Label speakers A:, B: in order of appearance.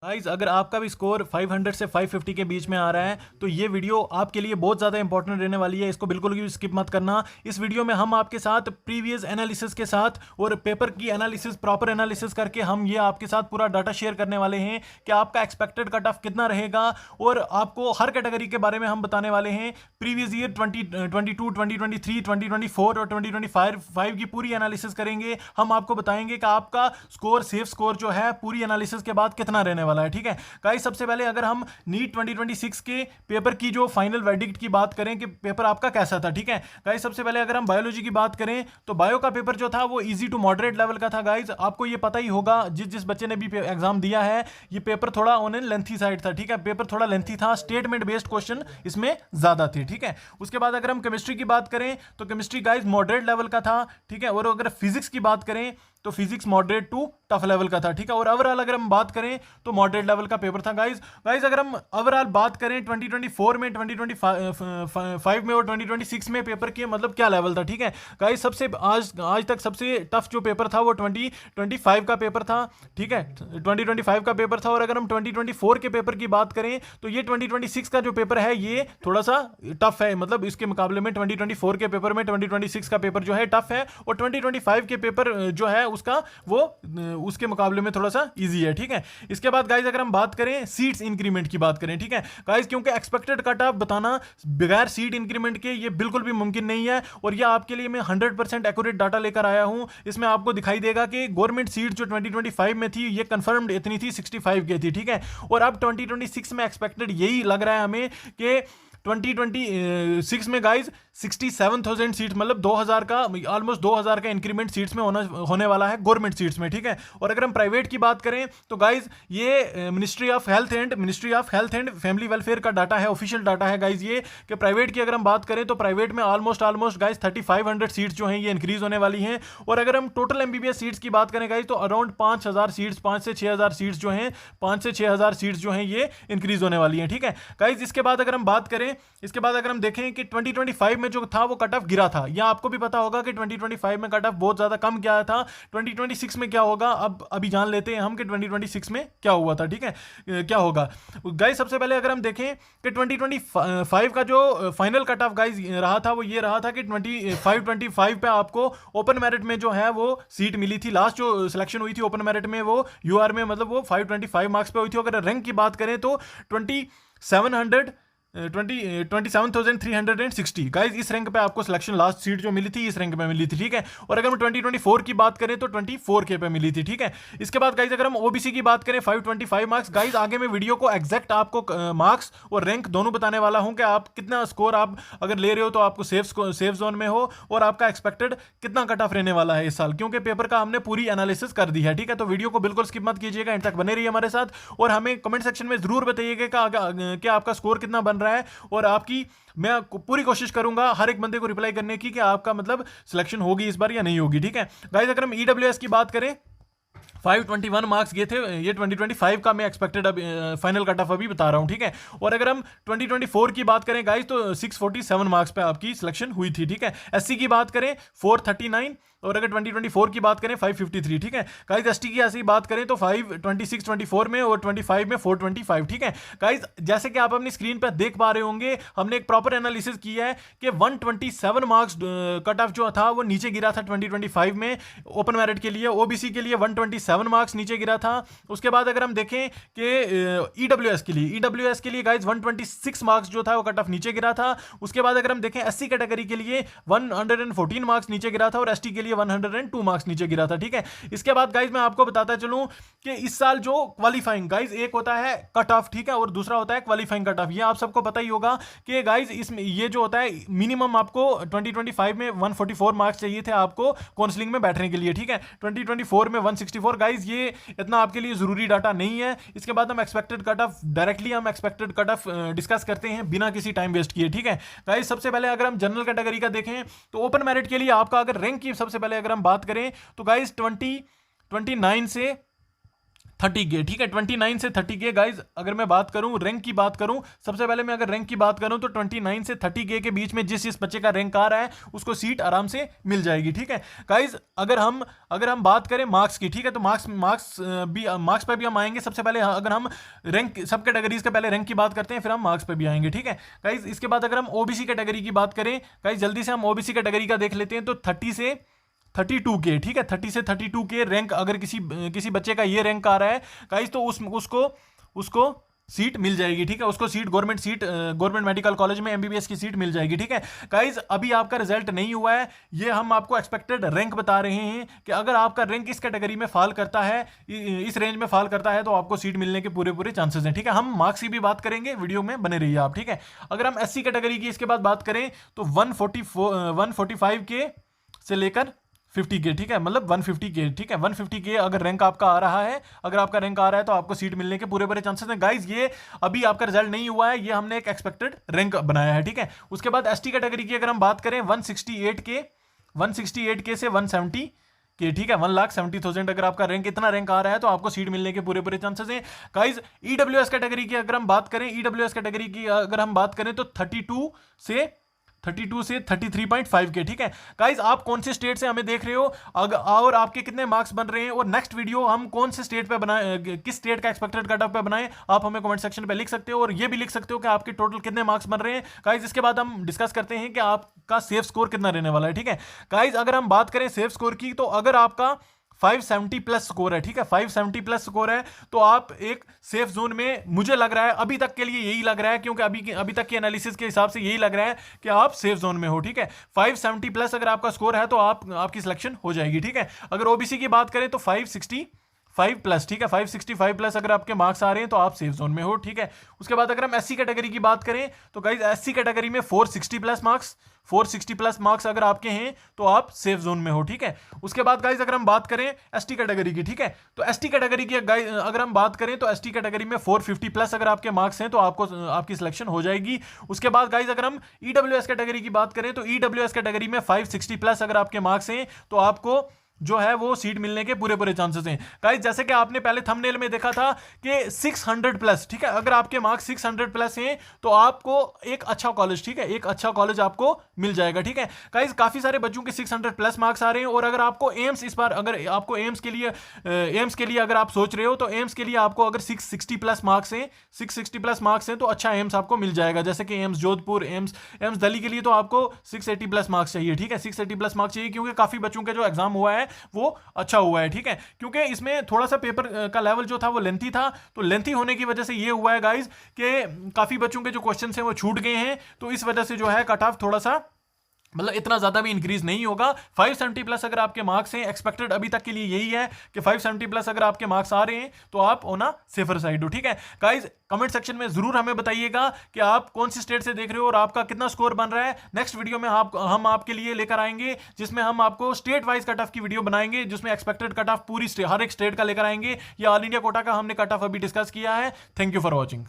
A: Guys अगर आपका भी स्कोर 500 से 550 के बीच में आ रहा है तो ये वीडियो आपके लिए बहुत ज़्यादा इंपॉर्टेंट रहने वाली है। इसको बिल्कुल भी स्किप मत करना। इस वीडियो में हम आपके साथ प्रीवियस एनालिसिस के साथ और पेपर की एनालिसिस, प्रॉपर एनालिसिस करके हम ये आपके साथ पूरा डाटा शेयर करने वाले हैं कि आपका एक्सपेक्टेड कट ऑफ कितना रहेगा, और आपको हर कैटेगरी के बारे में हम बताने वाले हैं। प्रीवियस ईयर 2022, 2023, 2024 और 2025 की पूरी एनालिसिस करेंगे। हम आपको बताएंगे कि आपका स्कोर, सेफ स्कोर जो है पूरी एनालिसिस के बाद कितना रहने वाला है। ठीक है गाइस, सबसे पहले अगर हम नीट 2026 के पेपर की जो फाइनल वर्डिक्ट की बात करें कि पेपर आपका कैसा था। ठीक है गाइस, सबसे पहले अगर हम बायोलॉजी की बात करें तो बायो का पेपर जो था वो इजी टू मॉडरेट लेवल का था। गाइस आपको ये पता ही होगा, जिस बच्चे ने भी एग्जाम दिया है, ये पेपर थोड़ा ऑन एन लेंथी साइड था। ठीक है, पेपर थोड़ा लेंथी था, स्टेटमेंट बेस्ड क्वेश्चन इसमें ज्यादा थे। ठीक है, उसके बाद अगर हम केमिस्ट्री की बात करें तो केमिस्ट्री गाइस मॉडरेट लेवल का था। ठीक है, और अगर फिजिक्स की बात करें तो physics moderate to tough level का था। ठीक है, और ओवरऑल अगर हम बात करें तो मॉडरेट लेवल का पेपर था। गाइस अगर हम ओवरऑल बात करें 2024 में, 2025 में और 2026 में पेपर के मतलब क्या लेवल था। ठीक है गाइस, सबसे आज तक सबसे टफ जो पेपर था वो 2025 का पेपर था। ठीक है, 2025 का पेपर था। और अगर हम 2024 के पेपर की बात करें तो ये 2026 का जो पेपर है ये थोड़ा सा टफ है। मतलब इसके मुकाबले में 2024 के पेपर में 2026 का पेपर जो है टफ है, और 2025 के पेपर जो है उसका वो उसके मुकाबले में थोड़ा सा इजी है। ठीक है, इसके बाद गाइस अगर हम बात करें सीट्स इंक्रीमेंट की बात करें। ठीक है गाइस, क्योंकि एक्सपेक्टेड कट ऑफ बताना बगैर सीट इंक्रीमेंट के ये बिल्कुल भी मुमकिन नहीं है, और ये आपके लिए मैं 100% एक्यूरेट डाटा लेकर आया हूं। इसमें आपको दिखाई देगा कि गवर्नमेंट सीट जो 2025 में थी ये कंफर्म्ड इतनी थी 65 की थी। ठीक है, और अब 2026 में एक्सपेक्टेड यही लग रहा है हमें कि 2026 में गाइज 67,000 सीट्स, मतलब 2000 का, ऑलमोस्ट 2000 का इंक्रीमेंट सीट्स में होने वाला है गवर्नमेंट सीट्स में। ठीक है, और अगर हम प्राइवेट की बात करें तो गाइज ये ministry of health and family welfare का डाटा है, ऑफिशियल डाटा है गाइज ये, कि प्राइवेट की अगर हम बात करें तो प्राइवेट में ऑलमोस्ट गाइज 3500 सीट्स जो हैं ये इंक्रीज होने वाली हैं। और अगर हम टोटल एमबीबीएस सीट्स की बात करें गाइज तो अराउंड 5000 सीट्स, 5 से 6000 सीट्स जो हैं, 5 से 6000 सीट्स जो हैं ये इंक्रीज होने वाली हैं। ठीक है गाइज, इसके बाद अगर हम बात करें, इसके बाद अगर हम देखें कि 2025 में जो था वो कट ऑफ गिरा था, या आपको भी पता होगा कि 2025 में कट ऑफ बहुत ज्यादा कम गया था। 2026 में क्या होगा अब अभी जान लेते हैं हम कि 2026 में क्या हुआ था। ठीक है, क्या होगा गाइस, सबसे पहले अगर हम देखें कि 2025 का जो फाइनल कट ऑफ गाइस रहा था वो ये रहा था कि 25 पे आपको ओपन मेरिट में जो है वो सीट मिली थी। लास्ट जो सिलेक्शन हुई थी ओपन मेरिट में वो यूआर में, मतलब वो 525 मार्क्स पे हुई थी। अगर रैंक की बात करें तो 27,360 गाइज, इस रैंक पे आपको सिलेक्शन, लास्ट सीट जो मिली थी इस रैंक पे मिली थी। ठीक है, और अगर हम 2024 की बात करें तो 24 के पे मिली थी। ठीक है, इसके बाद गाइज अगर हम ओबीसी की बात करें 525 मार्क्स। गाइज आगे मैं वीडियो को एग्जैक्ट आपको मार्क्स और रैंक दोनों बताने वाला हूं कि आप कितना स्कोर आप अगर ले रहे हो तो आपको सेफ जोन में हो, और आपका एक्सपेक्टेड कितना कट ऑफ रहने वाला है इस साल, क्योंकि पेपर का हमने पूरी एनालिसिस कर दी है। ठीक है, तो वीडियो को बिल्कुल स्किप मत कीजिएगा, एंड तक बने रहिए हमारे साथ, और हमें कमेंट सेक्शन में जरूर बताइएगा कि आपका स्कोर कितना बन रहा है, और मैं पूरी कोशिश करूंगा हर एक बंदे को रिप्लाई करने की कि आपका मतलब सिलेक्शन होगी इस बार या नहीं होगी। ठीक है गाइस, अगर हम ईडब्ल्यूएस की बात करें 521 मार्क्स गए थे, ये 2025 का मैं एक्सपेक्टेड फाइनल कट ऑफ अभी बता रहा हूं। ठीक है, और अगर हम 2024 की बात करें गाइस तो 647 मार्क्स पे आपकी सिलेक्शन हुई थी। ठीक है, एससी की बात करें 439, और अगर 2024 की बात करें 553। ठीक है गाइस, एसटी की ऐसी बात करें तो 526 24 में, और 25 में 425। ठीक है गाइस, जैसे कि आप अपनी स्क्रीन पर देख पा रहे होंगे, हमने एक प्रॉपर एनालिसिस किया है कि 127 मार्क्स कट ऑफ जो था वो नीचे गिरा था 2025 में ओपन मेरिट के लिए। ओबीसी के लिए 127 मार्क्स नीचे गिरा था। उसके बाद अगर हम देखें कि ईडब्ल्यूएस के लिए गाइस 126 मार्क्स जो था वो कट ऑफ नीचे गिरा था। उसके बाद अगर हम देखें एससी कैटेगरी के लिए 114 मार्क्स नीचे गिरा था, और एसटी के लिए 102 मार्क्स नीचे गिरा था। ठीक है, इसके बाद गाइस मैं आपको बताता चलूं कि इस साल जो क्वालिफाइंग गाइस, एक होता है कट ऑफ, ठीक है, और दूसरा होता है क्वालिफाइंग कट ऑफ। ये आप सबको पता ही होगा कि गाइस इसमें ये जो होता है मिनिमम आपको 2025 में 144 मार्क्स चाहिए थे आपको काउंसलिंग में बैठने के लिए। ठीक है, 2024 में 164। गाइस ये इतना आपके लिए जरूरी डाटा नहीं है। इसके बाद हम एक्सपेक्टेड कट ऑफ डिस्कस करते हैं बिना किसी टाइम वेस्ट किए। ठीक है गाइस, सबसे पहले अगर हम जनरल कैटेगरी का देखें तो ओपन मेरिट के लिए आपका अगर रैंक की सबसे पहले अगर हम बात करें तो गाइस 29 से 30 के, ठीक है, 29 से 30 के गाइज। अगर मैं बात करूं रैंक की बात करूं, सबसे पहले मैं अगर रैंक की बात करूं तो 29 से 30 के बीच में जिस बच्चे का रैंक आ रहा है उसको सीट आराम से मिल जाएगी, ठीक है गाइज। अगर हम बात करें मार्क्स की, ठीक है, तो मार्क्स पे भी हम आएंगे। सबसे पहले अगर हम रैंक सब कैटेगरीज के पहले रैंक की बात करते हैं, फिर हम मार्क्स पे भी आएंगे, ठीक है गाइज। इसके बाद अगर हम ओबीसी कैटेगरी की बात करें गाइज, जल्दी से हम ओबीसी कैटेगरी का देख लेते हैं। तो 30 से 32 के, ठीक है, 30 से 32 के रैंक अगर किसी बच्चे का ये रैंक आ रहा है गाइस, तो उसको सीट मिल जाएगी, ठीक है, उसको गवर्नमेंट मेडिकल कॉलेज में एमबीबीएस की सीट मिल जाएगी, ठीक है गाइस। अभी आपका रिजल्ट नहीं हुआ है, ये हम आपको एक्सपेक्टेड रैंक बता रहे हैं कि अगर आपका रैंक इस कैटेगरी में फॉल करता है, इस रेंज में फॉल करता है, तो आपको सीट मिलने के पूरे चांसेस हैं, ठीक है। हम मार्क्स की भी बात करेंगे, वीडियो में बने रहिए आप, ठीक है। अगर हम एससी कैटेगरी की इसके बाद बात करें तो 145 के से लेकर 50 के, ठीक है, मतलब 150 के, ठीक है, 150 के अगर रैंक आपका आ रहा है, तो आपको सीट मिलने के पूरे चांसेस हैं गाइस। ये अभी आपका रिजल्ट नहीं हुआ है, ये हमने एक एक्सपेक्टेड रैंक बनाया है, ठीक है। उसके बाद एसटी कैटेगरी की अगर हम बात करें 168 के से 170 के, ठीक है, 1,70,000 अगर आपका रैंक इतना रैंक आ रहा है तो आपको सीट मिलने के पूरे चांसेस हैं गाइस। ईडब्ल्यूएस कैटेगरी की अगर हम बात करें तो 32 से 33.5 के, ठीक है गाइस। आप कौन से स्टेट से हमें देख रहे हो और आपके कितने मार्क्स बन रहे हैं, और नेक्स्ट वीडियो हम कौन से स्टेट पे बनाए, किस स्टेट का एक्सपेक्टेड कट ऑफ पे बनाए, आप हमें कमेंट सेक्शन पे लिख सकते हो। और ये भी लिख सकते हो कि आपके टोटल कितने मार्क्स बन रहे हैं गाइस। इसके बाद हम डिस्कस करते हैं कि आपका सेफ स्कोर कितना रहने वाला है, ठीक है गाइस। अगर हम बात करें सेफ स्कोर की, तो अगर आपका 570 प्लस स्कोर है, ठीक है, 570 प्लस स्कोर है, तो आप एक सेफ जोन में, मुझे लग रहा है अभी तक के लिए यही लग रहा है, क्योंकि अभी तक के एनालिसिस के हिसाब से यही लग रहा है कि आप सेफ जोन में हो, ठीक है। 570 प्लस अगर आपका स्कोर है तो आपकी सिलेक्शन हो जाएगी, ठीक है। अगर ओबीसी की बात करें तो 565 प्लस, ठीक है, 565 प्लस अगर आपके मार्क्स आ रहे हैं तो आप सेफ जोन में हो, ठीक है। उसके बाद अगर हम एससी कैटेगरी की बात करें तो गाइस एससी कैटेगरी में 460 प्लस मार्क्स अगर आपके हैं तो आप सेफ जोन में हो, ठीक है। उसके बाद गाइस अगर हम बात करें एसटी कैटेगरी की, ठीक है, तो एसटी कैटेगरी की अगर हम बात करें तो एसटी कैटेगरी में 450 प्लस अगर आपके मार्क्स हैं तो आपकी सिलेक्शन हो जाएगी। उसके बाद गाइस अगर हम ईडब्ल्यूएस कैटेगरी की बात करें तो ईडब्ल्यूएस कैटेगरी में 560 प्लस अगर आपके मार्क्स हैं तो आपको जो है वो सीट मिलने के पूरे चांसेस हैं गाइस। जैसे कि आपने पहले थंबनेल में देखा था कि 600 प्लस, ठीक है, अगर आपके मार्क्स 600 प्लस हैं तो आपको एक अच्छा कॉलेज, ठीक है, एक अच्छा कॉलेज आपको मिल जाएगा, ठीक है गाइस। काफी सारे बच्चों के 600 प्लस मार्क्स आ रहे हैं, और अगर आपको एम्स इस बार अगर आपको एम्स के लिए अगर आप सोच रहे हो तो एम्स के लिए आपको अगर 660 प्लस मार्क्स हैं तो अच्छा एम्स आपको मिल जाएगा। जैसे कि एम्स जोधपुर, एम्स दिल्ली के लिए तो आपको 680 प्लस मार्क्स चाहिए, ठीक है, 680 प्लस मार्क्स चाहिए, क्योंकि काफी बच्चों का जो एग्जाम हुआ है वो अच्छा हुआ है, ठीक है, क्योंकि इसमें थोड़ा सा पेपर का लेवल जो था वो लेंथी था, तो लेंथी होने की वजह से ये हुआ है गाइस कि काफी बच्चों के जो क्वेश्चंस हैं वो छूट गए हैं, तो इस वजह से जो है कट ऑफ थोड़ा सा मतलब इतना ज्यादा भी इंक्रीज नहीं होगा। 570 प्लस अगर आपके मार्क्स हैं, एक्सपेक्टेड अभी तक के लिए यही है कि 570 प्लस अगर आपके मार्क्स आ रहे हैं तो आप ऑन सेफर साइड हो, ठीक है गाइस। कमेंट सेक्शन में जरूर हमें बताइएगा कि आप कौन सी स्टेट से देख रहे हो और आपका कितना स्कोर बन रहा है। नेक्स्ट वीडियो में हम आपके लिए लेकर आएंगे जिसमें हम आपको स्टेट वाइज कट ऑफ की वीडियो बनाएंगे, जिसमें एक्सपेक्टेड कट ऑफ हर एक स्टेट का लेकर आएंगे। या ऑल इंडिया कोटा का हमने कट ऑफ अभी डिस्कस किया है। Thank you for watching.